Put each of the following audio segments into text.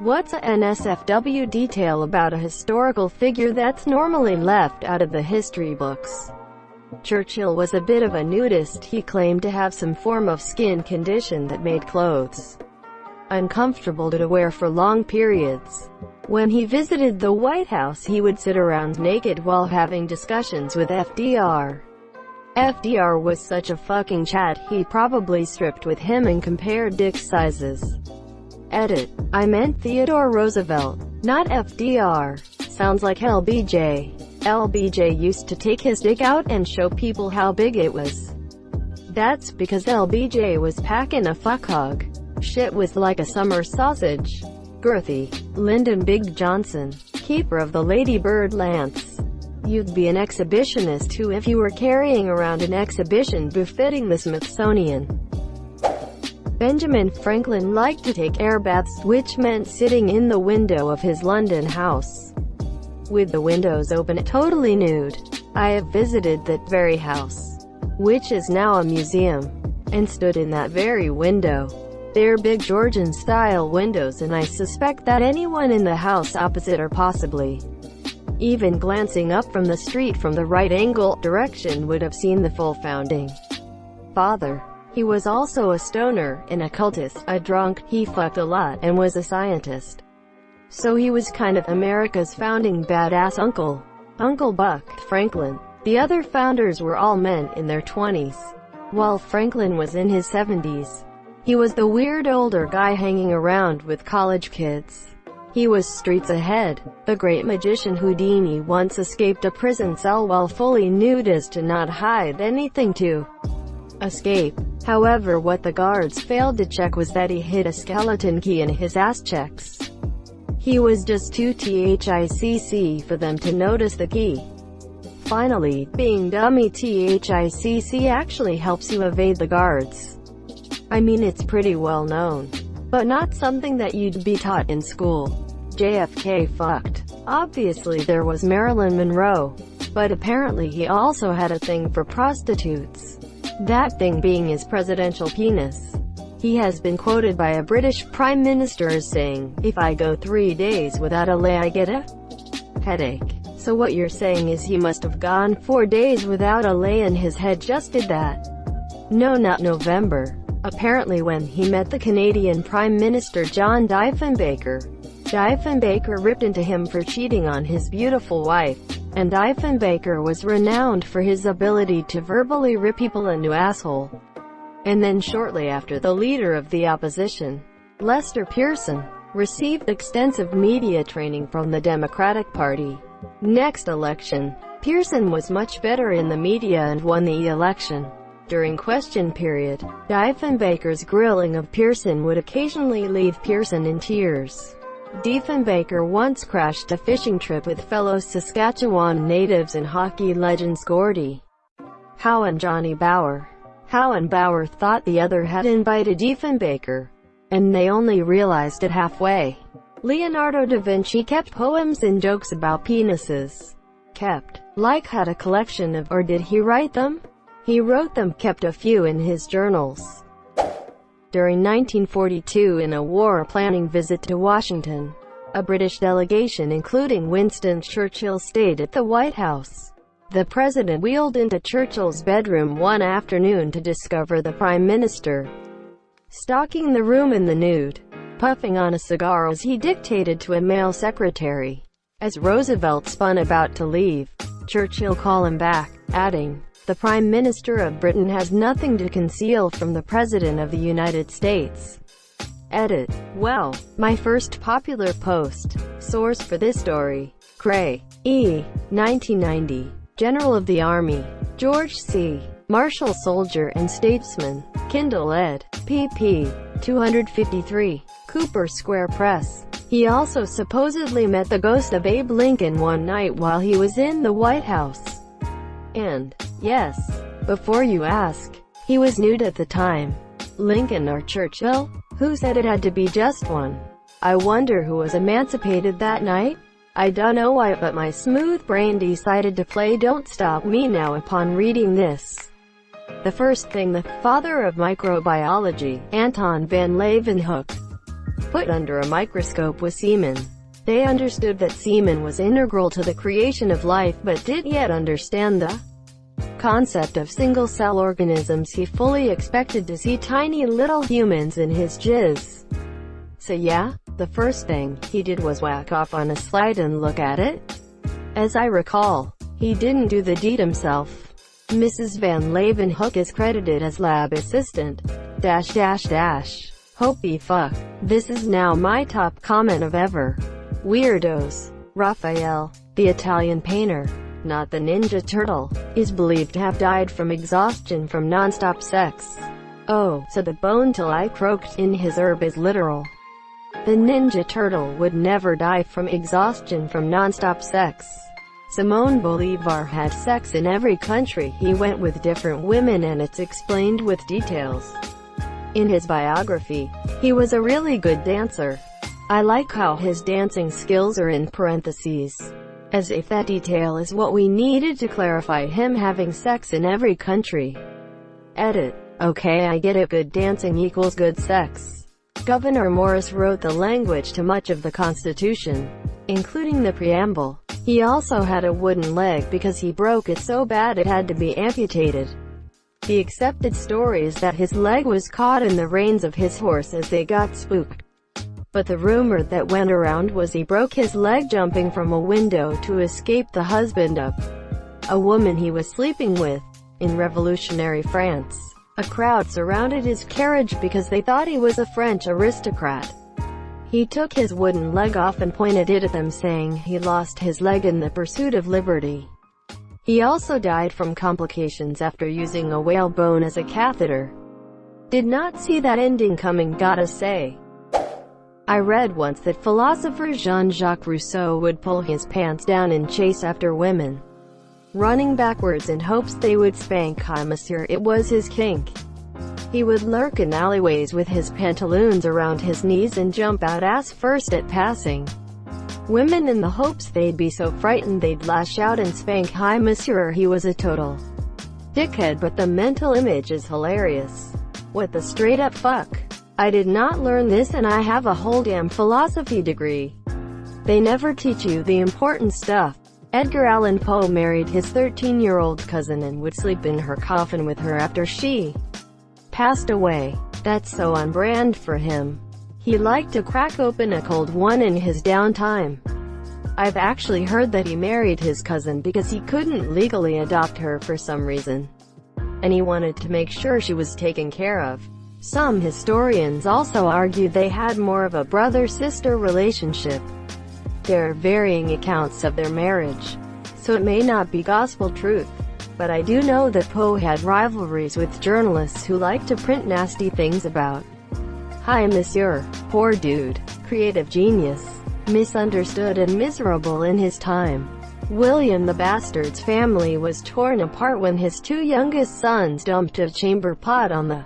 What's a NSFW detail about a historical figure that's normally left out of the history books? Churchill was a bit of a nudist. He claimed to have some form of skin condition that made clothes uncomfortable to wear for long periods. When he visited the White House, he would sit around naked while having discussions with FDR. FDR was such a fucking chat, he probably stripped with him and compared dick sizes. Edit. I meant Theodore Roosevelt, not FDR. Sounds like LBJ. LBJ used to take his dick out and show people how big it was. That's because LBJ was packing a fuck hog. Shit was like a summer sausage. Girthy. Lyndon Big Johnson, keeper of the Lady Bird Lance. You'd be an exhibitionist too if you were carrying around an exhibition befitting the Smithsonian. Benjamin Franklin liked to take air baths, which meant sitting in the window of his London house, with the windows open, totally nude. I have visited that very house, which is now a museum, and stood in that very window. They're big Georgian-style windows, and I suspect that anyone in the house opposite, or possibly even glancing up from the street from the right-angle direction, would have seen the full founding father. He was also a stoner, an occultist, a drunk, he fucked a lot, and was a scientist. So he was kind of America's founding badass uncle. Uncle Buck Franklin. The other founders were all men in their 20s, while Franklin was in his 70s. He was the weird older guy hanging around with college kids. He was streets ahead. The great magician Houdini once escaped a prison cell while fully nude as to not hide anything to escape. However, what the guards failed to check was that he hid a skeleton key in his ass checks. He was just too THICC for them to notice the key. Finally, being dummy, THICC actually helps you evade the guards. I mean, it's pretty well known, but not something that you'd be taught in school. JFK fucked. Obviously there was Marilyn Monroe, but apparently he also had a thing for prostitutes. That thing being his presidential penis. He has been quoted by a British Prime Minister as saying, "If I go 3 days without a lay, I get a headache." So what you're saying is he must have gone 4 days without a lay and his head just did that. No, not November. Apparently when he met the Canadian Prime Minister John Diefenbaker, Diefenbaker ripped into him for cheating on his beautiful wife, and Diefenbaker was renowned for his ability to verbally rip people a new asshole. And then shortly after, the leader of the opposition, Lester Pearson, received extensive media training from the Democratic Party. Next election, Pearson was much better in the media and won the election. During question period, Diefenbaker's grilling of Pearson would occasionally leave Pearson in tears. Diefenbaker once crashed a fishing trip with fellow Saskatchewan natives and hockey legends Gordie Howe and Johnny Bower. Howe and Bower thought the other had invited Diefenbaker, and they only realized it halfway. Leonardo da Vinci kept poems and jokes about penises. Kept. Like had a collection of, or did he write them? He wrote them, kept a few in his journals. During 1942, in a war-planning visit to Washington, a British delegation including Winston Churchill stayed at the White House. The president wheeled into Churchill's bedroom one afternoon to discover the Prime Minister stalking the room in the nude, puffing on a cigar as he dictated to a male secretary. As Roosevelt spun about to leave, Churchill called him back, adding, "The Prime Minister of Britain has nothing to conceal from the President of the United States." Edit. Well, my first popular post. Source for this story: Cray, E. 1990. General of the Army. George C. Marshall, soldier and statesman. Kindle ed. pp. 253. Cooper Square Press. He also supposedly met the ghost of Abe Lincoln one night while he was in the White House. And, yes, before you ask, he was nude at the time. Lincoln or Churchill? Who said it had to be just one? I wonder who was emancipated that night? I don't know why, but my smooth brain decided to play Don't Stop Me Now upon reading this. The first thing, the father of microbiology, Anton van Leeuwenhoek, put under a microscope was semen. They understood that semen was integral to the creation of life but didn't yet understand the concept of single-cell organisms. He fully expected to see tiny little humans in his jizz. So yeah, the first thing he did was whack off on a slide and look at it. As I recall, he didn't do the deed himself. Mrs. Van Leeuwenhoek is credited as lab assistant. Holy fuck. This is now my top comment of ever. Weirdos. Raphael, the Italian painter, not the Ninja Turtle, is believed to have died from exhaustion from non-stop sex. Oh, so the bone till I croaked in his herb is literal. The Ninja Turtle would never die from exhaustion from non-stop sex. Simón Bolívar had sex in every country he went with different women, and it's explained with details. In his biography, he was a really good dancer. I like how his dancing skills are in parentheses, as if that detail is what we needed to clarify him having sex in every country. Edit. Okay, I get it, good dancing equals good sex. Gouverneur Morris wrote the language to much of the Constitution, including the preamble. He also had a wooden leg because he broke it so bad it had to be amputated. The accepted story is that his leg was caught in the reins of his horse as they got spooked. But the rumor that went around was he broke his leg jumping from a window to escape the husband of a woman he was sleeping with. In revolutionary France, a crowd surrounded his carriage because they thought he was a French aristocrat. He took his wooden leg off and pointed it at them, saying he lost his leg in the pursuit of liberty. He also died from complications after using a whalebone as a catheter. Did not see that ending coming, gotta say. I read once that philosopher Jean-Jacques Rousseau would pull his pants down and chase after women, running backwards in hopes they would spank. Hi monsieur, it was his kink. He would lurk in alleyways with his pantaloons around his knees and jump out ass first at passing women in the hopes they'd be so frightened they'd lash out and spank. Hi monsieur, he was a total dickhead, but the mental image is hilarious. What the straight up fuck? I did not learn this, and I have a whole damn philosophy degree. They never teach you the important stuff. Edgar Allan Poe married his 13-year-old cousin and would sleep in her coffin with her after she passed away. That's so on brand for him. He liked to crack open a cold one in his downtime. I've actually heard that he married his cousin because he couldn't legally adopt her for some reason, and he wanted to make sure she was taken care of. Some historians also argue they had more of a brother-sister relationship. There are varying accounts of their marriage, so it may not be gospel truth. But I do know that Poe had rivalries with journalists who liked to print nasty things about. Hi monsieur, poor dude, creative genius, misunderstood and miserable in his time. William the Bastard's family was torn apart when his two youngest sons dumped a chamber pot on the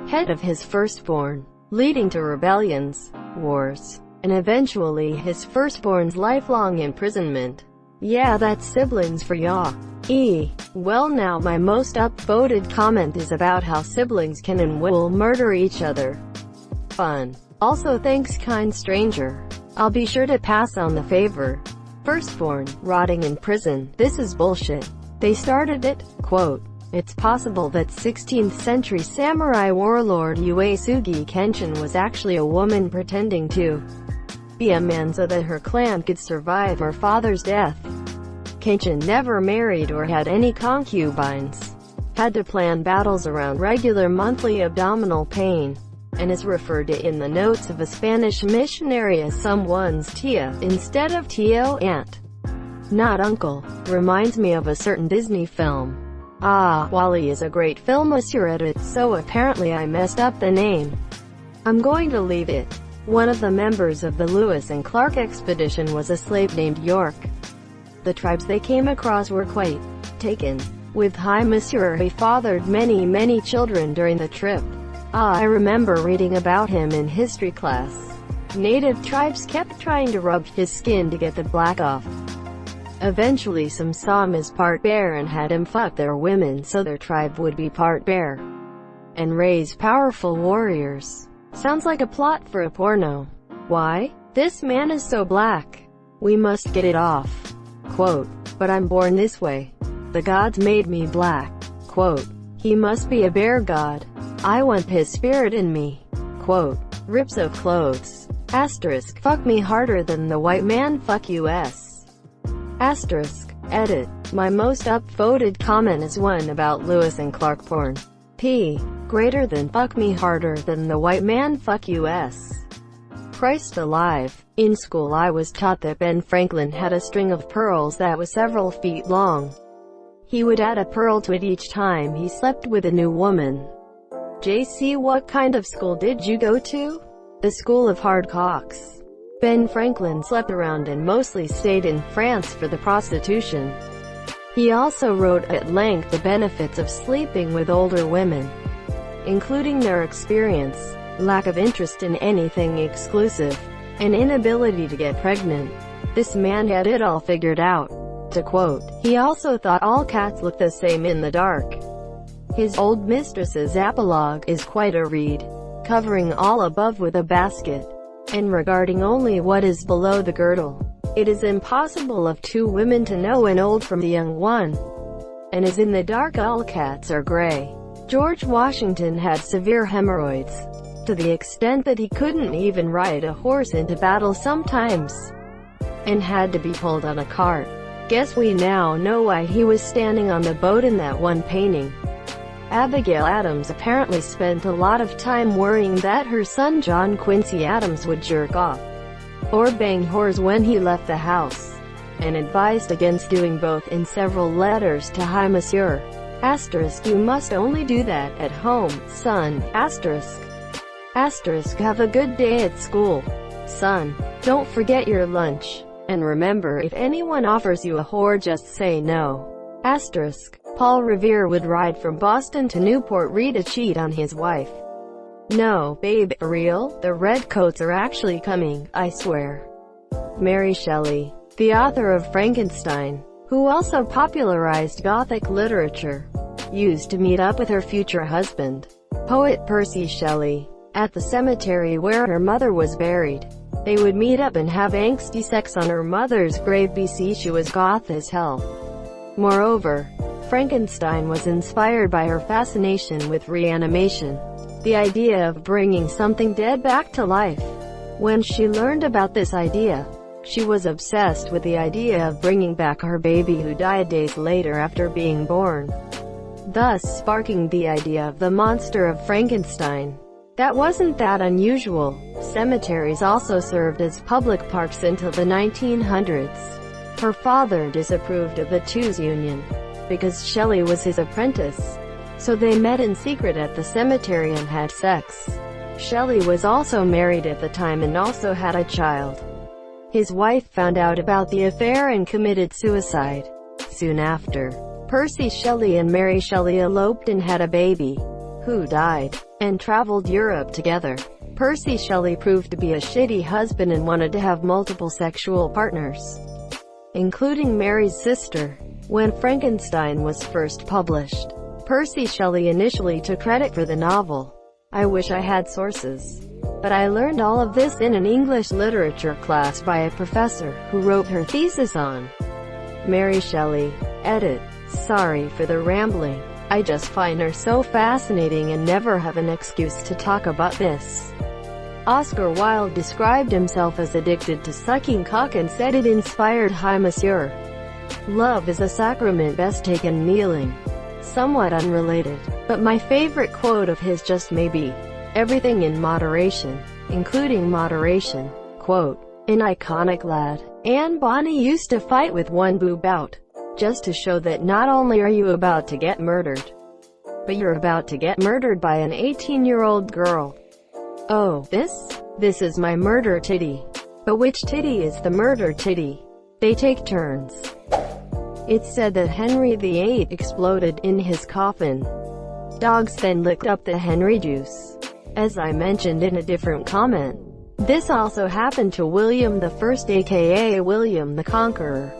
head of his firstborn, leading to rebellions, wars, and eventually his firstborn's lifelong imprisonment. Yeah, that's siblings for ya. Well, now my most upvoted comment is about how siblings can and will murder each other. Fun. Also thanks kind stranger. I'll be sure to pass on the favor. Firstborn, rotting in prison. This is bullshit. They started it. Quote, it's possible that 16th century samurai warlord Uesugi Kenshin was actually a woman pretending to be a man so that her clan could survive her father's death. Kenshin never married or had any concubines, had to plan battles around regular monthly abdominal pain, and is referred to in the notes of a Spanish missionary as someone's tia, instead of tío, aunt, not uncle. Reminds me of a certain Disney film. WALL-E is a great film, Monsieur Edit, so apparently I messed up the name. I'm going to leave it. One of the members of the Lewis and Clark expedition was a slave named York. The tribes they came across were quite taken with Hi Monsieur. He fathered many children during the trip. I remember reading about him in history class. Native tribes kept trying to rub his skin to get the black off. Eventually some saw him as part bear and had him fuck their women so their tribe would be part bear and raise powerful warriors. Sounds like a plot for a porno. Why? This man is so black. We must get it off. Quote, but I'm born this way. The gods made me black. Quote, he must be a bear god. I want his spirit in me. Quote, rips of clothes. Asterisk, fuck me harder than the white man fuck US. Asterisk, edit. My most upvoted comment is one about Lewis and Clark porn. P. Greater than fuck me harder than the white man fuck US. Christ alive. In school I was taught that Ben Franklin had a string of pearls that was several feet long. He would add a pearl to it each time he slept with a new woman. JC, what kind of school did you go to? The school of hard cocks. Ben Franklin slept around and mostly stayed in France for the prostitution. He also wrote at length the benefits of sleeping with older women, including their experience, lack of interest in anything exclusive, and inability to get pregnant. This man had it all figured out. To quote, he also thought all cats look the same in the dark. His old mistress's apologue is quite a read, covering all above with a basket, and regarding only what is below the girdle. It is impossible of two women to know an old from the young one, and as in the dark all cats are gray. George Washington had severe hemorrhoids, to the extent that he couldn't even ride a horse into battle sometimes, and had to be pulled on a cart. Guess we now know why he was standing on the boat in that one painting. Abigail Adams apparently spent a lot of time worrying that her son John Quincy Adams would jerk off or bang whores when he left the house, and advised against doing both in several letters to Hi Monsieur. Asterisk, you must only do that at home, son. Asterisk. Asterisk, have a good day at school, son. Don't forget your lunch. And remember, if anyone offers you a whore, just say no. Asterisk. Paul Revere would ride from Boston to Newport Rede to cheat on his wife. No, babe, for real? The redcoats are actually coming, I swear. Mary Shelley, the author of Frankenstein, who also popularized Gothic literature, used to meet up with her future husband, poet Percy Shelley, at the cemetery where her mother was buried. They would meet up and have angsty sex on her mother's grave because she was goth as hell. Moreover, Frankenstein was inspired by her fascination with reanimation, the idea of bringing something dead back to life. When she learned about this idea, she was obsessed with the idea of bringing back her baby who died days later after being born, thus sparking the idea of the monster of Frankenstein. That wasn't that unusual. Cemeteries also served as public parks until the 1900s. Her father disapproved of the two's union, because Shelley was his apprentice, so they met in secret at the cemetery and had sex. Shelley was also married at the time and also had a child. His wife found out about the affair and committed suicide. Soon after, Percy Shelley and Mary Shelley eloped and had a baby, who died, and traveled Europe together. Percy Shelley proved to be a shitty husband and wanted to have multiple sexual partners, including Mary's sister. When Frankenstein was first published, Percy Shelley initially took credit for the novel. I wish I had sources, but I learned all of this in an English literature class by a professor who wrote her thesis on Mary Shelley. Edit. Sorry for the rambling. I just find her so fascinating and never have an excuse to talk about this. Oscar Wilde described himself as addicted to sucking cock and said it inspired Hi Monsieur. Love is a sacrament best taken kneeling. Somewhat unrelated, but my favorite quote of his just may be, everything in moderation, including moderation. Quote, an iconic lad. Anne Bonny used to fight with one boob out, just to show that not only are you about to get murdered, but you're about to get murdered by an 18-year-old girl. Oh, this is my murder titty. But which titty is the murder titty? They take turns. It's said that Henry VIII exploded in his coffin. Dogs then licked up the Henry juice, as I mentioned in a different comment. This also happened to William I, aka William the Conqueror.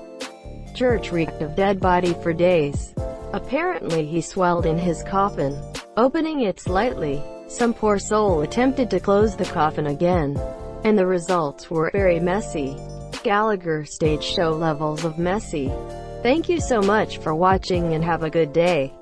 Church reeked of dead body for days. Apparently he swelled in his coffin, opening it slightly, Some poor soul attempted to close the coffin again, and the results were very messy. Gallagher stage show levels of messy. Thank you so much for watching and have a good day.